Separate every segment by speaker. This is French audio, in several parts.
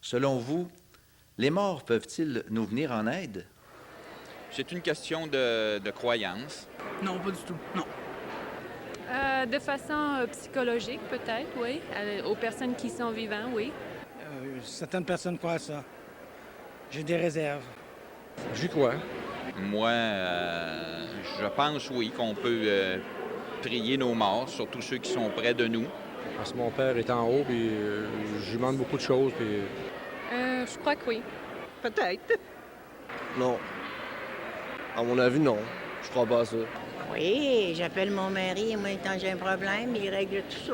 Speaker 1: Selon vous, les morts peuvent-ils nous venir en aide?
Speaker 2: C'est une question de croyance.
Speaker 3: Non, pas du tout. Non.
Speaker 4: De façon psychologique, peut-être, oui. Aux personnes qui sont vivantes, oui.
Speaker 5: Certaines personnes croient à ça. J'ai des réserves.
Speaker 6: J'y crois.
Speaker 2: Moi, je pense, oui, qu'on peut prier nos morts, surtout ceux qui sont près de nous.
Speaker 6: Parce que mon père est en haut, puis je lui demande beaucoup de choses, puis...
Speaker 4: Je crois que oui.
Speaker 7: Peut-être.
Speaker 8: Non. À mon avis, non. Je crois pas à ça.
Speaker 7: Oui, j'appelle mon mari et moi, quand j'ai un problème, il règle tout ça.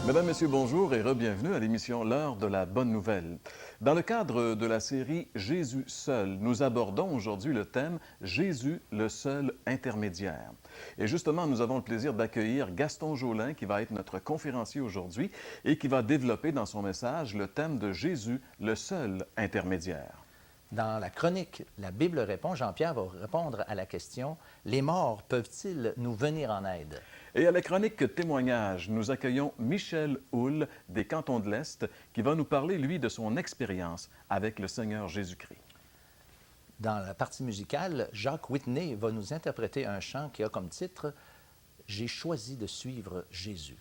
Speaker 9: Mesdames, Messieurs, bonjour et re-bienvenue à l'émission L'heure de la bonne nouvelle. Dans le cadre de la série Jésus seul, nous abordons aujourd'hui le thème Jésus, le seul intermédiaire. Et justement, nous avons le plaisir d'accueillir Gaston Jolin, qui va être notre conférencier aujourd'hui et qui va développer dans son message le thème de Jésus, le seul intermédiaire.
Speaker 1: Dans la chronique La Bible répond, Jean-Pierre va répondre à la question « Les morts peuvent-ils nous venir en aide? »
Speaker 9: Et à la chronique témoignage, nous accueillons Michel Houle des Cantons de l'Est qui va nous parler, lui, de son expérience avec le Seigneur Jésus-Christ.
Speaker 1: Dans la partie musicale, Jacques Whitney va nous interpréter un chant qui a comme titre « J'ai choisi de suivre Jésus ».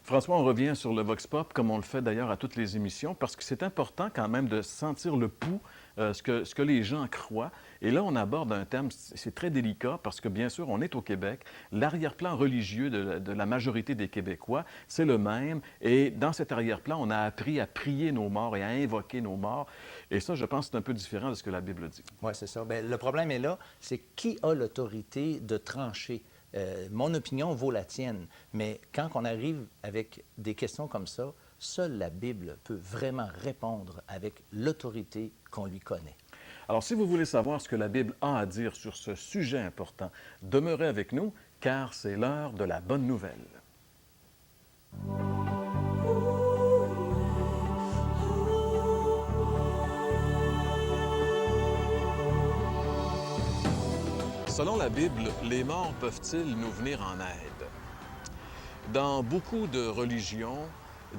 Speaker 9: François, on revient sur le Vox Pop, comme on le fait d'ailleurs à toutes les émissions, parce que c'est important quand même de sentir le pouls, ce que les gens croient. Et là, on aborde un thème, c'est très délicat, parce que bien sûr, on est au Québec. L'arrière-plan religieux de la majorité des Québécois, c'est le même. Et dans cet arrière-plan, on a appris à prier nos morts et à invoquer nos morts. Et ça, je pense, c'est un peu différent de ce que la Bible dit.
Speaker 1: Oui, c'est ça. Bien, le problème est là, c'est qui a l'autorité de trancher? Mon opinion vaut la tienne, mais quand on arrive avec des questions comme ça, seule la Bible peut vraiment répondre avec l'autorité qu'on lui connaît.
Speaker 9: Alors, si vous voulez savoir ce que la Bible a à dire sur ce sujet important, demeurez avec nous, car c'est l'heure de la bonne nouvelle. Selon la Bible, les morts peuvent-ils nous venir en aide? Dans beaucoup de religions,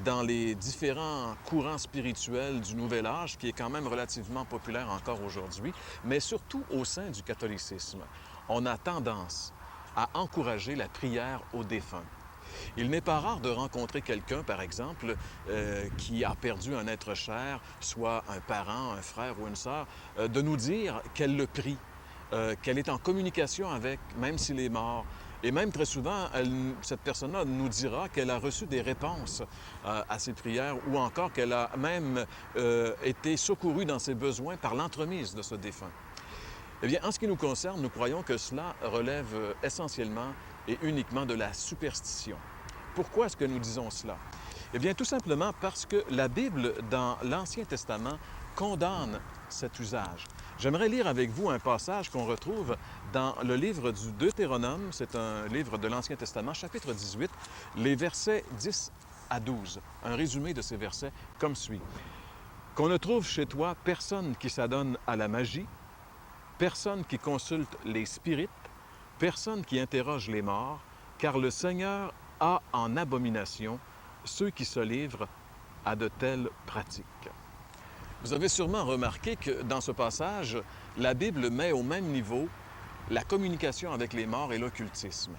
Speaker 9: dans les différents courants spirituels du Nouvel Âge, qui est quand même relativement populaire encore aujourd'hui, mais surtout au sein du catholicisme, on a tendance à encourager la prière aux défunts. Il n'est pas rare de rencontrer quelqu'un, par exemple, qui a perdu un être cher, soit un parent, un frère ou une sœur, de nous dire qu'elle le prie, qu'elle est en communication avec, même s'il est mort. Et même très souvent, cette personne-là nous dira qu'elle a reçu des réponses à ses prières ou encore qu'elle a même été secourue dans ses besoins par l'entremise de ce défunt. Eh bien, en ce qui nous concerne, nous croyons que cela relève essentiellement et uniquement de la superstition. Pourquoi est-ce que nous disons cela? Eh bien, tout simplement parce que la Bible, dans l'Ancien Testament, condamne cet usage. J'aimerais lire avec vous un passage qu'on retrouve dans le livre du Deutéronome, c'est un livre de l'Ancien Testament, chapitre 18, les versets 10 à 12. Un résumé de ces versets comme suit. « Qu'on ne trouve chez toi personne qui s'adonne à la magie, personne qui consulte les spirites, personne qui interroge les morts, car le Seigneur a en abomination ceux qui se livrent à de telles pratiques. » Vous avez sûrement remarqué que dans ce passage, la Bible met au même niveau la communication avec les morts et l'occultisme.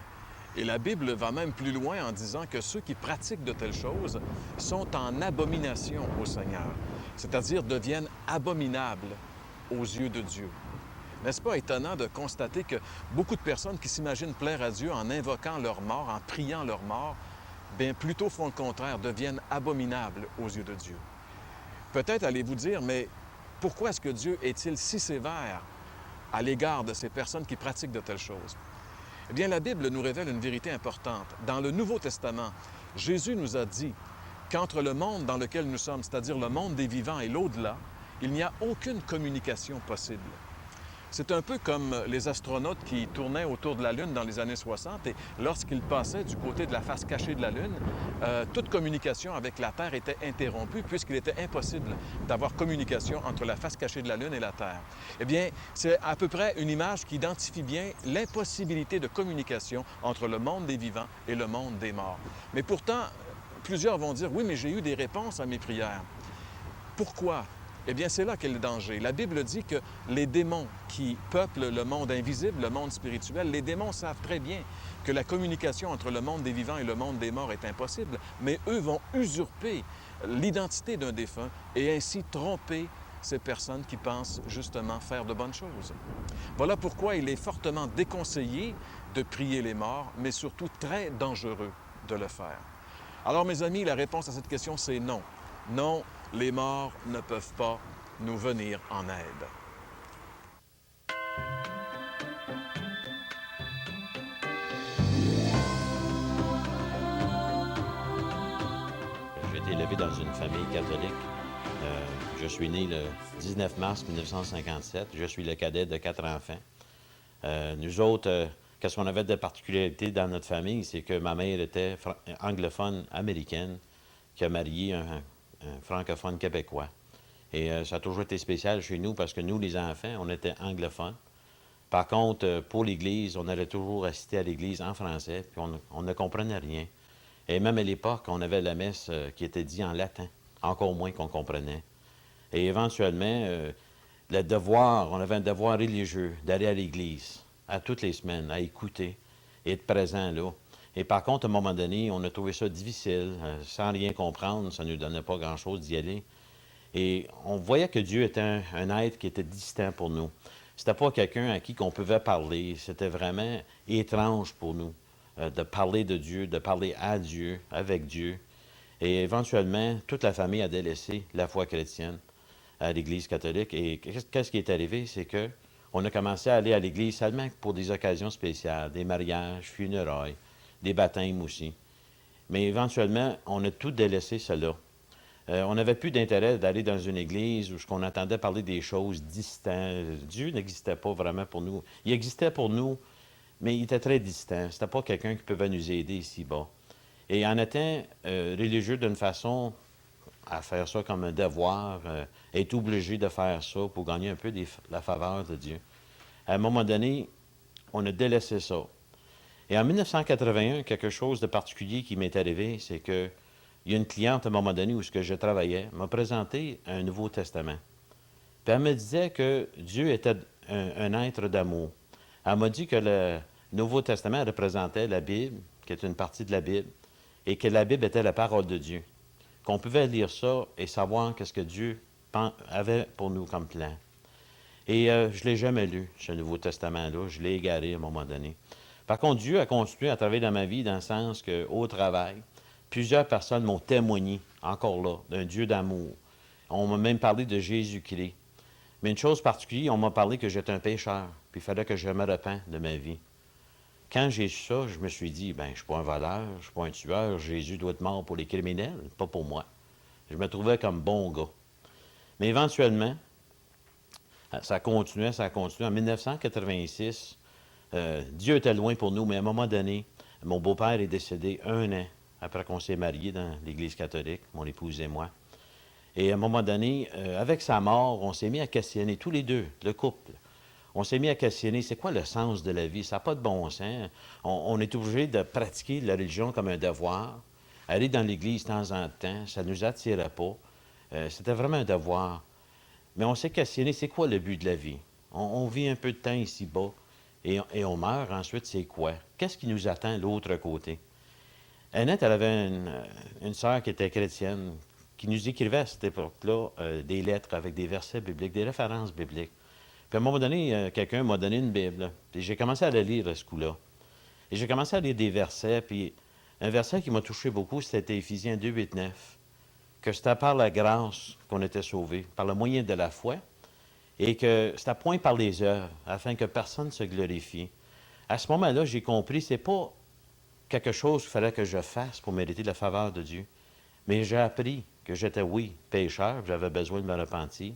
Speaker 9: Et la Bible va même plus loin en disant que ceux qui pratiquent de telles choses sont en abomination au Seigneur, c'est-à-dire deviennent abominables aux yeux de Dieu. N'est-ce pas étonnant de constater que beaucoup de personnes qui s'imaginent plaire à Dieu en invoquant leur mort, en priant leur mort, bien plutôt font le contraire, deviennent abominables aux yeux de Dieu. Peut-être allez-vous dire, mais pourquoi est-ce que Dieu est-il si sévère à l'égard de ces personnes qui pratiquent de telles choses? Eh bien, la Bible nous révèle une vérité importante. Dans le Nouveau Testament, Jésus nous a dit qu'entre le monde dans lequel nous sommes, c'est-à-dire le monde des vivants et l'au-delà, il n'y a aucune communication possible. C'est un peu comme les astronautes qui tournaient autour de la Lune dans les années 60 et lorsqu'ils passaient du côté de la face cachée de la Lune, toute communication avec la Terre était interrompue puisqu'il était impossible d'avoir communication entre la face cachée de la Lune et la Terre. Eh bien, c'est à peu près une image qui identifie bien l'impossibilité de communication entre le monde des vivants et le monde des morts. Mais pourtant, plusieurs vont dire, oui, mais j'ai eu des réponses à mes prières. Pourquoi? Eh bien, c'est là qu'est le danger. La Bible dit que les démons qui peuplent le monde invisible, le monde spirituel, les démons savent très bien que la communication entre le monde des vivants et le monde des morts est impossible, mais eux vont usurper l'identité d'un défunt et ainsi tromper ces personnes qui pensent justement faire de bonnes choses. Voilà pourquoi il est fortement déconseillé de prier les morts, mais surtout très dangereux de le faire. Alors, mes amis, la réponse à cette question, c'est non. Non, les morts ne peuvent pas nous venir en aide.
Speaker 3: J'ai été élevé dans une famille catholique. Je suis né le 19 mars 1957. Je suis le cadet de 4 enfants. Nous autres, qu'est-ce qu'on avait de particularité dans notre famille, c'est que ma mère était anglophone américaine qui a marié un francophone québécois. Et ça a toujours été spécial chez nous parce que nous, les enfants, on était anglophones. Par contre, pour l'Église, on allait toujours assister à l'Église en français, puis on ne comprenait rien. Et même à l'époque, on avait la messe qui était dite en latin, encore moins qu'on comprenait. Et éventuellement, le devoir, on avait un devoir religieux d'aller à l'Église à toutes les semaines, à écouter et être présent là. Et par contre, à un moment donné, on a trouvé ça difficile, sans rien comprendre, ça ne nous donnait pas grand-chose d'y aller. Et on voyait que Dieu était un être qui était distant pour nous. C'était pas quelqu'un à qui on pouvait parler, c'était vraiment étrange pour nous de parler de Dieu, de parler à Dieu, avec Dieu. Et éventuellement, toute la famille a délaissé la foi chrétienne à l'Église catholique. Et qu'est-ce qui est arrivé? C'est que on a commencé à aller à l'Église seulement pour des occasions spéciales, des mariages, funérailles, des baptêmes aussi. Mais éventuellement, on a tout délaissé cela. On n'avait plus d'intérêt d'aller dans une église où on entendait parler des choses distantes. Dieu n'existait pas vraiment pour nous. Il existait pour nous, mais il était très distant. C'était pas quelqu'un qui pouvait nous aider ici-bas. Et en étant religieux d'une façon à faire ça comme un devoir, être obligé de faire ça pour gagner un peu la faveur de Dieu. À un moment donné, on a délaissé ça. Et en 1981, quelque chose de particulier qui m'est arrivé, c'est que il y a une cliente, à un moment donné, où je travaillais, m'a présenté un Nouveau Testament. Puis elle me disait que Dieu était un être d'amour. Elle m'a dit que le Nouveau Testament représentait la Bible, qui est une partie de la Bible, et que la Bible était la parole de Dieu. Qu'on pouvait lire ça et savoir qu'est-ce que Dieu avait pour nous comme plan. Et je ne l'ai jamais lu, ce Nouveau Testament-là. Je l'ai égaré à un moment donné. Par contre, Dieu a continué à travailler dans ma vie dans le sens qu'au travail, plusieurs personnes m'ont témoigné, encore là, d'un Dieu d'amour. On m'a même parlé de Jésus-Christ. Mais une chose particulière, on m'a parlé que j'étais un pécheur, puis il fallait que je me repente de ma vie. Quand j'ai su ça, je me suis dit, je ne suis pas un voleur, je ne suis pas un tueur, Jésus doit être mort pour les criminels, pas pour moi. Je me trouvais comme bon gars. Mais éventuellement, ça continuait. En 1986, Dieu était loin pour nous, mais à un moment donné, mon beau-père est décédé 1 an après qu'on s'est mariés dans l'Église catholique, mon épouse et moi. Et à un moment donné, avec sa mort, on s'est mis à questionner, tous les deux, le couple. On s'est mis à questionner, c'est quoi le sens de la vie? Ça n'a pas de bon sens. On est obligé de pratiquer la religion comme un devoir. Aller dans l'Église de temps en temps, ça ne nous attirait pas. C'était vraiment un devoir. Mais on s'est questionné, c'est quoi le but de la vie? On vit un peu de temps ici-bas et on meurt. Ensuite, c'est quoi? Qu'est-ce qui nous attend de l'autre côté? Annette, elle avait une sœur qui était chrétienne, qui nous écrivait à cette époque-là des lettres avec des versets bibliques, des références bibliques. Puis à un moment donné, quelqu'un m'a donné une Bible. Puis j'ai commencé à la lire à ce coup-là. Et j'ai commencé à lire des versets. Puis un verset qui m'a touché beaucoup, c'était Éphésiens 2, 8, 9. Que c'était par la grâce qu'on était sauvés, par le moyen de la foi. Et que c'était point par les œuvres, afin que personne ne se glorifie. À ce moment-là, j'ai compris, c'est pas quelque chose qu'il fallait que je fasse pour mériter la faveur de Dieu. Mais j'ai appris que j'étais, oui, pécheur, j'avais besoin de me repentir,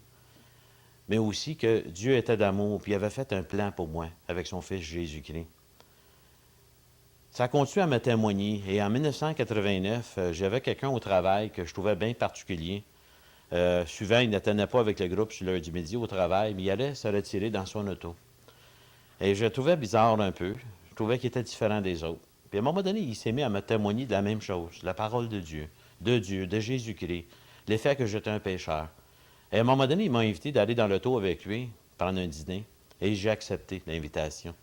Speaker 3: mais aussi que Dieu était d'amour, puis il avait fait un plan pour moi avec son Fils Jésus-Christ. Ça a continué à me témoigner, et en 1989, j'avais quelqu'un au travail que je trouvais bien particulier. Souvent, il n'attendait pas avec le groupe sur l'heure du midi au travail, mais il allait se retirer dans son auto. Et je le trouvais bizarre un peu. Je trouvais qu'il était différent des autres. Puis à un moment donné, il s'est mis à me témoigner de la même chose, la parole de Dieu, de Jésus-Christ, le fait que j'étais un pécheur. Et à un moment donné, il m'a invité d'aller dans l'auto avec lui, prendre un dîner, et j'ai accepté l'invitation.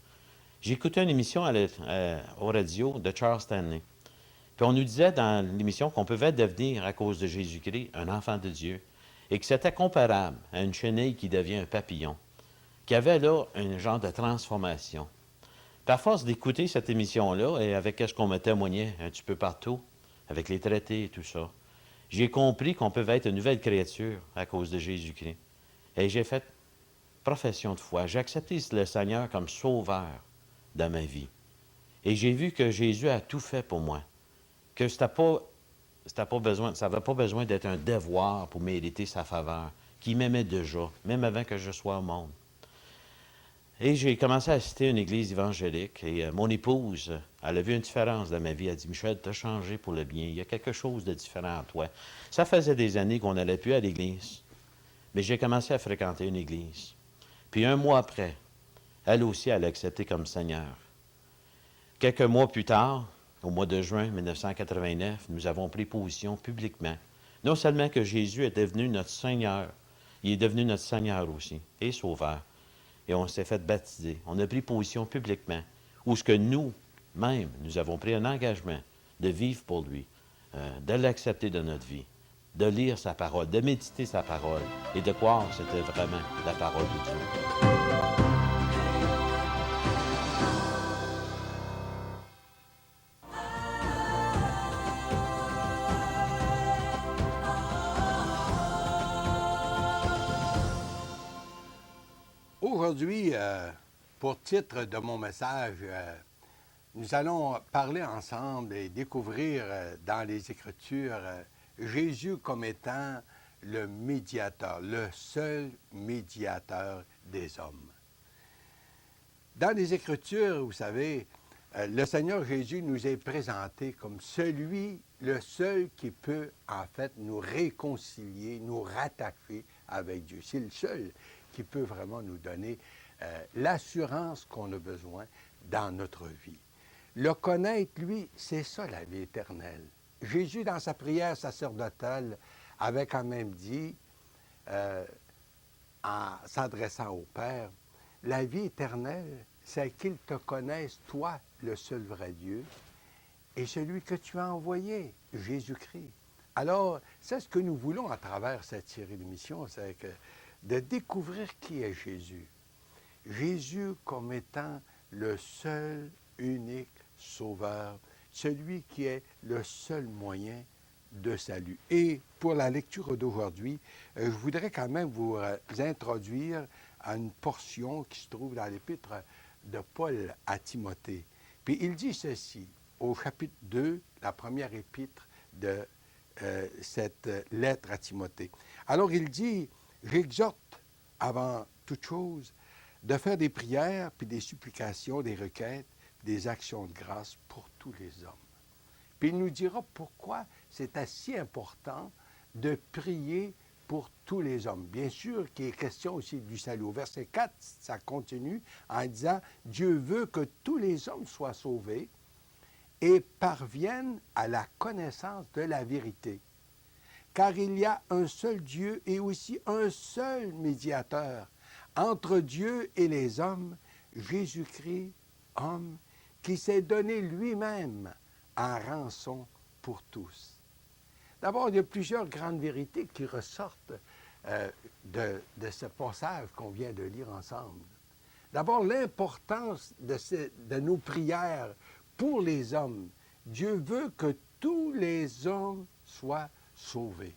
Speaker 3: J'ai écouté une émission au radio de Charles Stanley. Puis on nous disait dans l'émission qu'on pouvait devenir, à cause de Jésus-Christ, un enfant de Dieu, et que c'était comparable à une chenille qui devient un papillon, qui avait là un genre de transformation. Puis à force d'écouter cette émission-là, et avec ce qu'on me témoignait un petit peu partout, avec les traités et tout ça, j'ai compris qu'on pouvait être une nouvelle créature à cause de Jésus-Christ. Et j'ai fait profession de foi. J'ai accepté le Seigneur comme sauveur dans ma vie. Et j'ai vu que Jésus a tout fait pour moi. Que ça n'avait pas besoin d'être un devoir pour mériter sa faveur, qu'il m'aimait déjà, même avant que je sois au monde. Et j'ai commencé à assister à une église évangélique, et mon épouse, elle a vu une différence dans ma vie. Elle a dit, Michel, tu as changé pour le bien, il y a quelque chose de différent en toi. Ça faisait des années qu'on n'allait plus à l'église, mais j'ai commencé à fréquenter une église. Puis un mois après, elle aussi, elle a accepté comme Seigneur. Quelques mois plus tard, au mois de juin 1989, nous avons pris position publiquement. Non seulement que Jésus est devenu notre Seigneur, il est devenu notre Seigneur aussi, et Sauveur. Et on s'est fait baptiser. On a pris position publiquement, où ce que nous-mêmes, nous avons pris un engagement de vivre pour lui, de l'accepter dans notre vie, de lire sa parole, de méditer sa parole, et de croire que c'était vraiment la parole de Dieu.
Speaker 10: Aujourd'hui, pour titre de mon message, nous allons parler ensemble et découvrir dans les Écritures Jésus comme étant le médiateur, le seul médiateur des hommes. Dans les Écritures, vous savez, le Seigneur Jésus nous est présenté comme le seul qui peut en fait nous réconcilier, nous rattacher avec Dieu. C'est le seul qui peut vraiment nous donner l'assurance qu'on a besoin dans notre vie. Le connaître, lui, c'est ça la vie éternelle. Jésus, dans sa prière sacerdotale, avait quand même dit, en s'adressant au Père, la vie éternelle, c'est qu'ils te connaissent, toi, le seul vrai Dieu, et celui que tu as envoyé, Jésus-Christ. Alors, c'est ce que nous voulons à travers cette série d'émissions, c'est de découvrir qui est Jésus. Jésus comme étant le seul, unique Sauveur, celui qui est le seul moyen de salut. Et pour la lecture d'aujourd'hui, je voudrais quand même vous introduire à une portion qui se trouve dans l'épître de Paul à Timothée. Puis il dit ceci, au chapitre 2, la première épître de cette lettre à Timothée. Alors il dit, j'exhorte avant toute chose de faire des prières, puis des supplications, des requêtes, des actions de grâce pour tous les hommes. Puis il nous dira pourquoi c'est si important de prier pour tous les hommes. Bien sûr qu'il est question aussi du salut. Au verset 4, ça continue en disant « Dieu veut que tous les hommes soient sauvés et parviennent à la connaissance de la vérité. Car il y a un seul Dieu et aussi un seul médiateur entre Dieu et les hommes, Jésus-Christ, homme, qui s'est donné lui-même en rançon pour tous. » D'abord, il y a plusieurs grandes vérités qui ressortent de ce passage qu'on vient de lire ensemble. D'abord, l'importance de nos prières pour les hommes. Dieu veut que tous les hommes soient sauvés.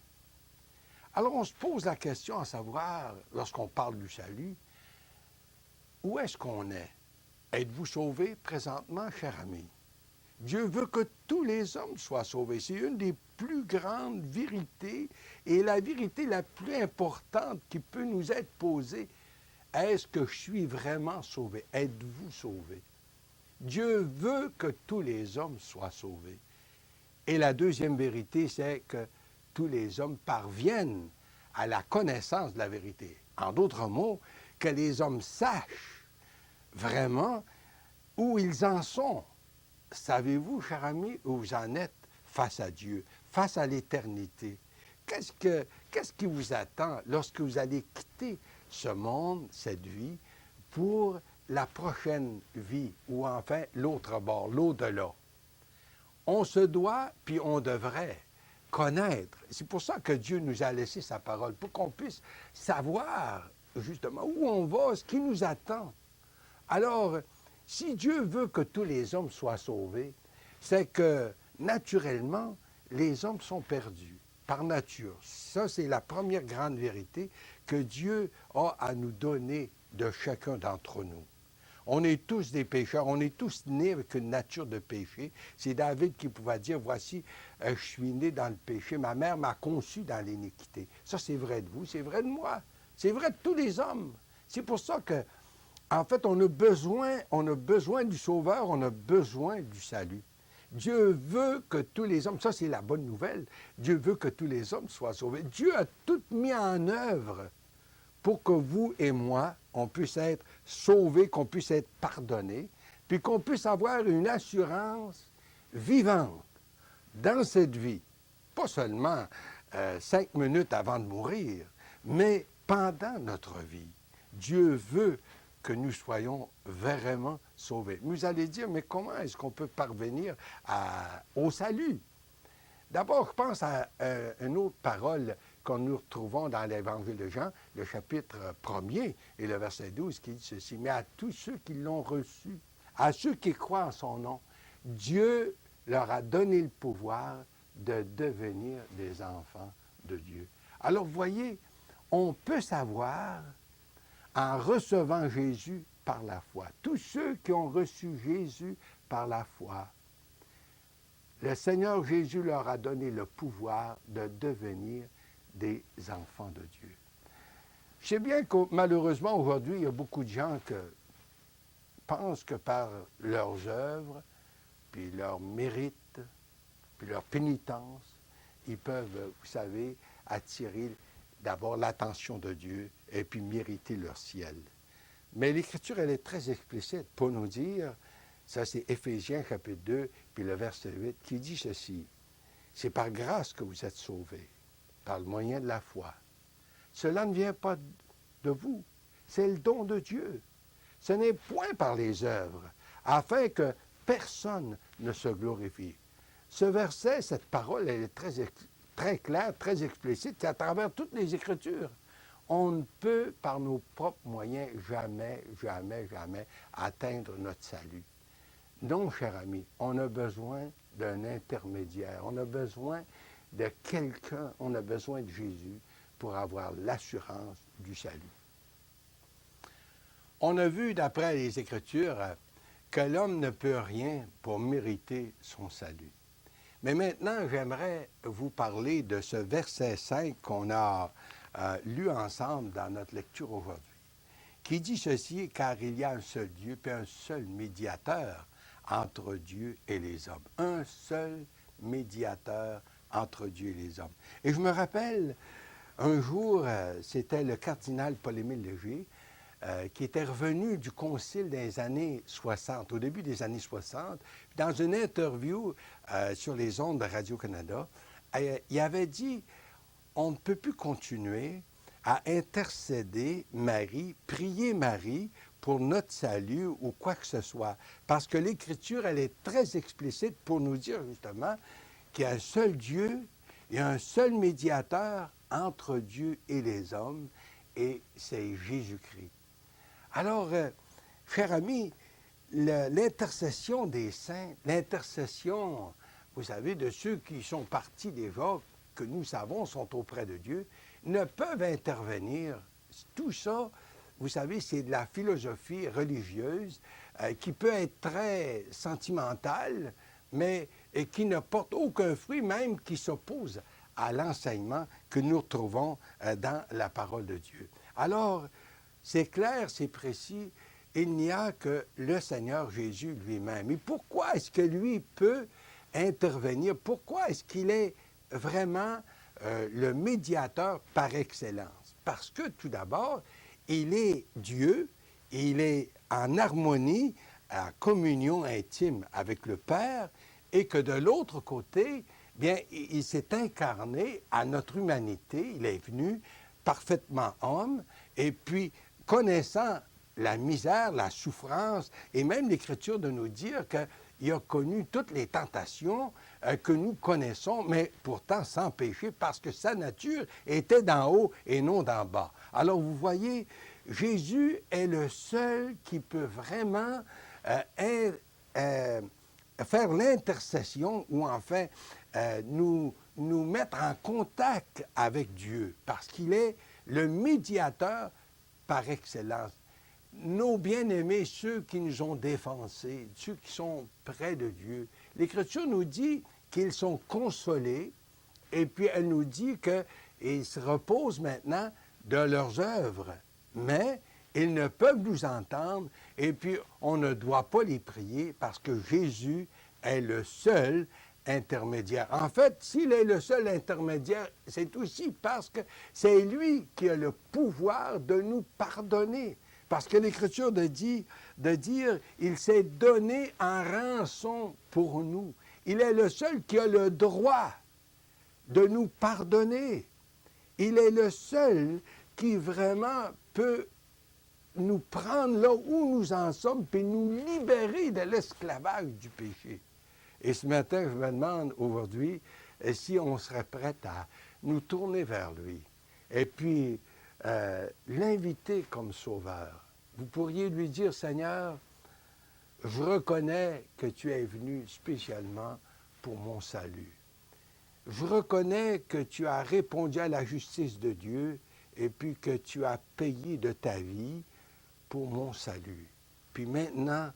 Speaker 10: Alors, on se pose la question à savoir, lorsqu'on parle du salut, où est-ce qu'on est? Êtes-vous sauvés présentement, cher ami? Dieu veut que tous les hommes soient sauvés. C'est une des plus grande vérité et la vérité la plus importante qui peut nous être posée. Est-ce que je suis vraiment sauvé? Êtes-vous sauvé? Dieu veut que tous les hommes soient sauvés. Et la deuxième vérité, c'est que tous les hommes parviennent à la connaissance de la vérité. En d'autres mots, que les hommes sachent vraiment où ils en sont. Savez-vous, cher ami, où vous en êtes face à Dieu, face à l'éternité? Qu'est-ce qui vous attend lorsque vous allez quitter ce monde, cette vie, pour la prochaine vie, ou enfin l'autre bord, l'au-delà? On se doit, puis on devrait connaître. C'est pour ça que Dieu nous a laissé sa parole, pour qu'on puisse savoir justement où on va, ce qui nous attend. Alors, si Dieu veut que tous les hommes soient sauvés, c'est que, naturellement, les hommes sont perdus, par nature. Ça, c'est la première grande vérité que Dieu a à nous donner de chacun d'entre nous. On est tous des pécheurs, on est tous nés avec une nature de péché. C'est David qui pouvait dire, voici, je suis né dans le péché, ma mère m'a conçu dans l'iniquité. Ça, c'est vrai de vous, c'est vrai de moi, c'est vrai de tous les hommes. C'est pour ça que, en fait, on a besoin du Sauveur, on a besoin du salut. Dieu veut que tous les hommes, ça c'est la bonne nouvelle, Dieu veut que tous les hommes soient sauvés. Dieu a tout mis en œuvre pour que vous et moi, on puisse être sauvés, qu'on puisse être pardonnés, puis qu'on puisse avoir une assurance vivante dans cette vie. Pas seulement 5 minutes avant de mourir, mais pendant notre vie. Dieu veut que nous soyons vraiment sauvés. Vous allez dire, mais comment est-ce qu'on peut parvenir au salut? D'abord, je pense à une autre parole que nous retrouvons dans l'Évangile de Jean, le chapitre 1er et le verset 12, qui dit ceci, « Mais à tous ceux qui l'ont reçu, à ceux qui croient en son nom, Dieu leur a donné le pouvoir de devenir des enfants de Dieu. » Alors, vous voyez, on peut savoir en recevant Jésus par la foi. Tous ceux qui ont reçu Jésus par la foi, le Seigneur Jésus leur a donné le pouvoir de devenir des enfants de Dieu. Je sais bien que malheureusement aujourd'hui, il y a beaucoup de gens qui pensent que par leurs œuvres, puis leur mérite, puis leur pénitence, ils peuvent, vous savez, attirer d'abord l'attention de Dieu et puis mériter leur ciel. Mais l'Écriture, elle est très explicite pour nous dire, ça c'est Éphésiens chapitre 2, puis le verset 8, qui dit ceci, « C'est par grâce que vous êtes sauvés, par le moyen de la foi. Cela ne vient pas de vous, c'est le don de Dieu. Ce n'est point par les œuvres, afin que personne ne se glorifie. » Ce verset, cette parole, elle est très claire, très explicite, c'est à travers toutes les Écritures. On ne peut, par nos propres moyens, jamais atteindre notre salut. Non, cher ami, on a besoin d'un intermédiaire, on a besoin de quelqu'un, on a besoin de Jésus pour avoir l'assurance du salut. On a vu, d'après les Écritures, que l'homme ne peut rien pour mériter son salut. Mais maintenant, j'aimerais vous parler de ce verset 5 qu'on a lu ensemble dans notre lecture aujourd'hui, qui dit ceci, « Car il y a un seul Dieu, puis un seul médiateur entre Dieu et les hommes. » Un seul médiateur entre Dieu et les hommes. Et je me rappelle, un jour, c'était le cardinal Paul-Émile Léger, qui était revenu du concile des années 60, au début des années 60, dans une interview sur les ondes de Radio-Canada, il avait dit « On ne peut plus continuer à intercéder Marie, prier Marie pour notre salut ou quoi que ce soit, parce que l'Écriture, elle est très explicite pour nous dire justement qu'il y a un seul Dieu, il y a un seul médiateur entre Dieu et les hommes, et c'est Jésus-Christ. » Alors, chers amis, l'intercession des saints, l'intercession, vous savez, de ceux qui sont partis déjà, que nous savons sont auprès de Dieu, ne peuvent intervenir. Tout ça, vous savez, c'est de la philosophie religieuse qui peut être très sentimentale, mais et qui ne portent aucun fruit, même qui s'opposent à l'enseignement que nous retrouvons dans la parole de Dieu. Alors, c'est clair, c'est précis, il n'y a que le Seigneur Jésus lui-même. Et pourquoi est-ce que lui peut intervenir? Pourquoi est-ce qu'il est vraiment le médiateur par excellence? Parce que tout d'abord, il est Dieu, il est en harmonie, en communion intime avec le Père, et que de l'autre côté, bien, il s'est incarné à notre humanité, il est venu parfaitement homme, et puis connaissant la misère, la souffrance, et même l'Écriture de nous dire qu'il a connu toutes les tentations que nous connaissons, mais pourtant sans péché, parce que sa nature était d'en haut et non d'en bas. Alors vous voyez, Jésus est le seul qui peut vraiment faire l'intercession, ou enfin nous mettre en contact avec Dieu, parce qu'il est le médiateur par excellence. Nos bien-aimés, ceux qui nous ont défensés, ceux qui sont près de Dieu, l'Écriture nous dit qu'ils sont consolés, et puis elle nous dit qu'ils se reposent maintenant de leurs œuvres, mais ils ne peuvent nous entendre, et puis on ne doit pas les prier parce que Jésus est le seul intermédiaire. En fait, s'il est le seul intermédiaire, c'est aussi parce que c'est lui qui a le pouvoir de nous pardonner. Parce que l'Écriture de dire, il s'est donné en rançon pour nous. Il est le seul qui a le droit de nous pardonner. Il est le seul qui vraiment peut nous prendre là où nous en sommes, puis nous libérer de l'esclavage du péché. Et ce matin, je me demande aujourd'hui si on serait prêt à nous tourner vers lui et puis l'inviter comme sauveur. Vous pourriez lui dire, Seigneur, je reconnais que tu es venu spécialement pour mon salut. Je reconnais que tu as répondu à la justice de Dieu et puis que tu as payé de ta vie pour mon salut. Puis maintenant,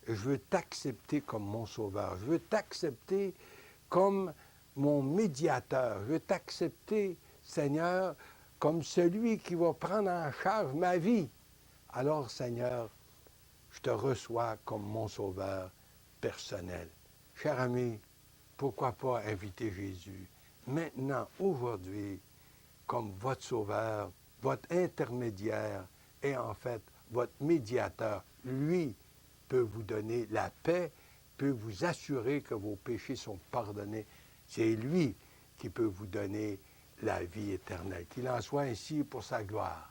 Speaker 10: je veux t'accepter comme mon sauveur. Je veux t'accepter comme mon médiateur. Je veux t'accepter, Seigneur, comme celui qui va prendre en charge ma vie. Alors, Seigneur, je te reçois comme mon sauveur personnel. Cher ami, pourquoi pas inviter Jésus maintenant, aujourd'hui, comme votre sauveur, votre intermédiaire et en fait, votre médiateur. Lui peut vous donner la paix, peut vous assurer que vos péchés sont pardonnés. C'est lui qui peut vous donner la vie éternelle. Qu'il en soit ainsi pour sa gloire.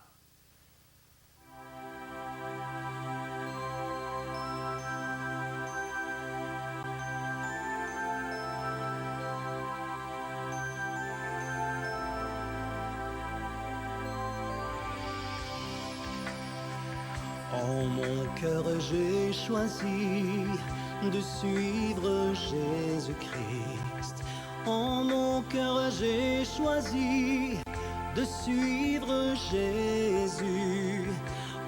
Speaker 11: En mon cœur, j'ai choisi de suivre Jésus-Christ. En mon cœur, j'ai choisi de suivre Jésus.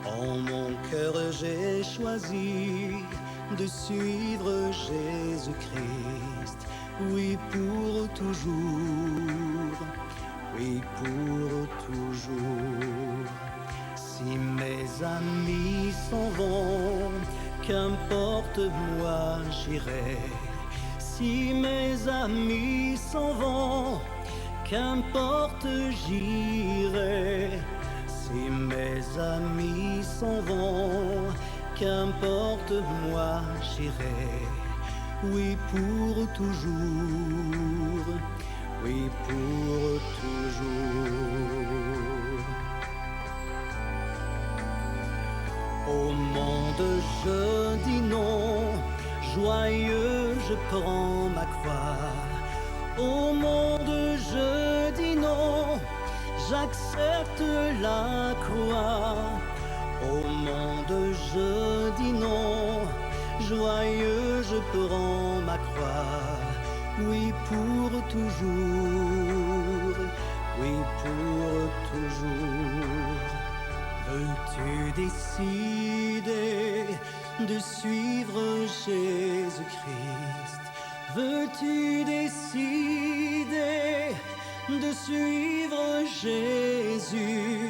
Speaker 11: En mon cœur, j'ai choisi de suivre Jésus-Christ. Oui, pour toujours. Oui, pour toujours. Si mes amis s'en vont, qu'importe, moi j'irai. Si mes amis s'en vont, qu'importe, j'irai. Si mes amis s'en vont, qu'importe, moi j'irai. Oui, pour toujours. Oui, pour toujours. Au monde je dis non, joyeux je prends ma croix. Au monde je dis non, j'accepte la croix. Au monde je dis non, joyeux je prends ma croix. Oui, pour toujours, oui, pour toujours. Veux-tu décider de suivre Jésus-Christ? Veux-tu décider de suivre Jésus?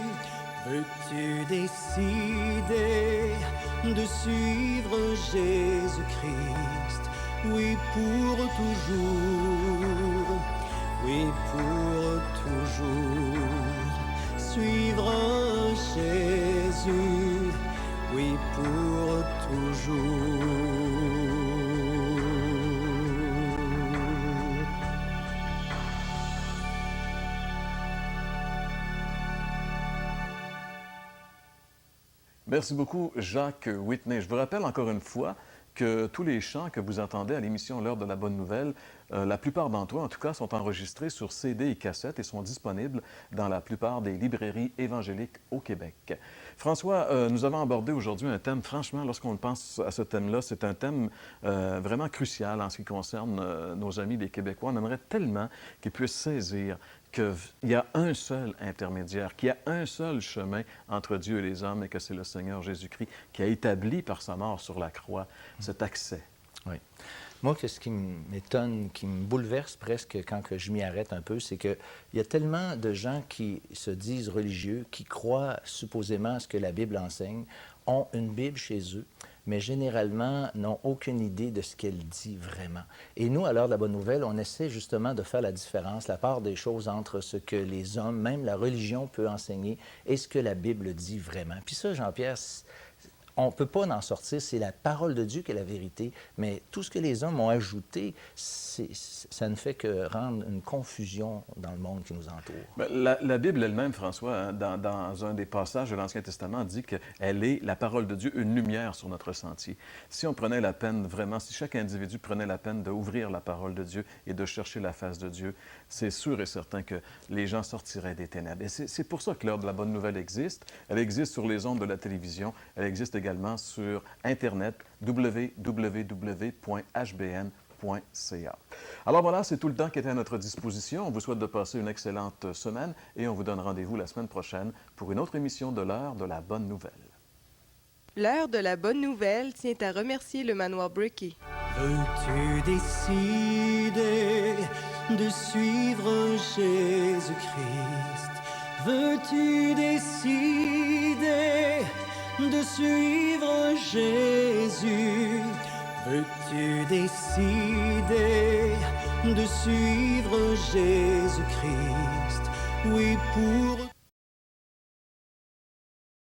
Speaker 11: Veux-tu décider de suivre Jésus-Christ? Oui, pour toujours, oui, pour toujours. Suivre Jésus, oui, pour toujours.
Speaker 9: Merci beaucoup, Jacques Whitney. Je vous rappelle encore une fois que tous les chants que vous entendez à l'émission L'heure de la bonne nouvelle, la plupart d'entre eux, en tout cas, sont enregistrés sur CD et cassette et sont disponibles dans la plupart des librairies évangéliques au Québec. François, nous avons abordé aujourd'hui un thème, franchement, lorsqu'on pense à ce thème-là, c'est un thème vraiment crucial en ce qui concerne nos amis les Québécois. On aimerait tellement qu'ils puissent saisir qu'il y a un seul intermédiaire, qu'il y a un seul chemin entre Dieu et les hommes et que c'est le Seigneur Jésus-Christ qui a établi par sa mort sur la croix cet accès.
Speaker 1: Oui. Moi, ce qui m'étonne, qui me bouleverse presque quand que je m'y arrête un peu, c'est qu'il y a tellement de gens qui se disent religieux, qui croient supposément à ce que la Bible enseigne, ont une Bible chez eux, mais généralement n'ont aucune idée de ce qu'elle dit vraiment. Et nous, à l'heure de la bonne nouvelle, on essaie justement de faire la différence, la part des choses entre ce que les hommes, même la religion peut enseigner, et ce que la Bible dit vraiment. Puis ça, Jean-Pierre, on ne peut pas en sortir, c'est la parole de Dieu qui est la vérité, mais tout ce que les hommes ont ajouté, ça ne fait que rendre une confusion dans le monde qui nous entoure.
Speaker 9: Bien, la Bible elle-même, François, hein, dans un des passages de l'Ancien Testament, dit qu'elle est la parole de Dieu, une lumière sur notre sentier. Si on prenait la peine, vraiment, si chaque individu prenait la peine d'ouvrir la parole de Dieu et de chercher la face de Dieu, c'est sûr et certain que les gens sortiraient des ténèbres. Et c'est pour ça que l'heure de la bonne nouvelle existe. Elle existe sur les ondes de la télévision, elle existe également sur Internet, www.hbn.ca. Alors voilà, c'est tout le temps qui était à notre disposition. On vous souhaite de passer une excellente semaine et on vous donne rendez-vous la semaine prochaine pour une autre émission de l'heure de la bonne nouvelle.
Speaker 12: L'heure de la bonne nouvelle tient à remercier le Manoir Bricky.
Speaker 11: Veux-tu décider de suivre Jésus-Christ? Veux-tu décider de suivre Jésus? Veux-tu décider de suivre Jésus-Christ? Oui, pour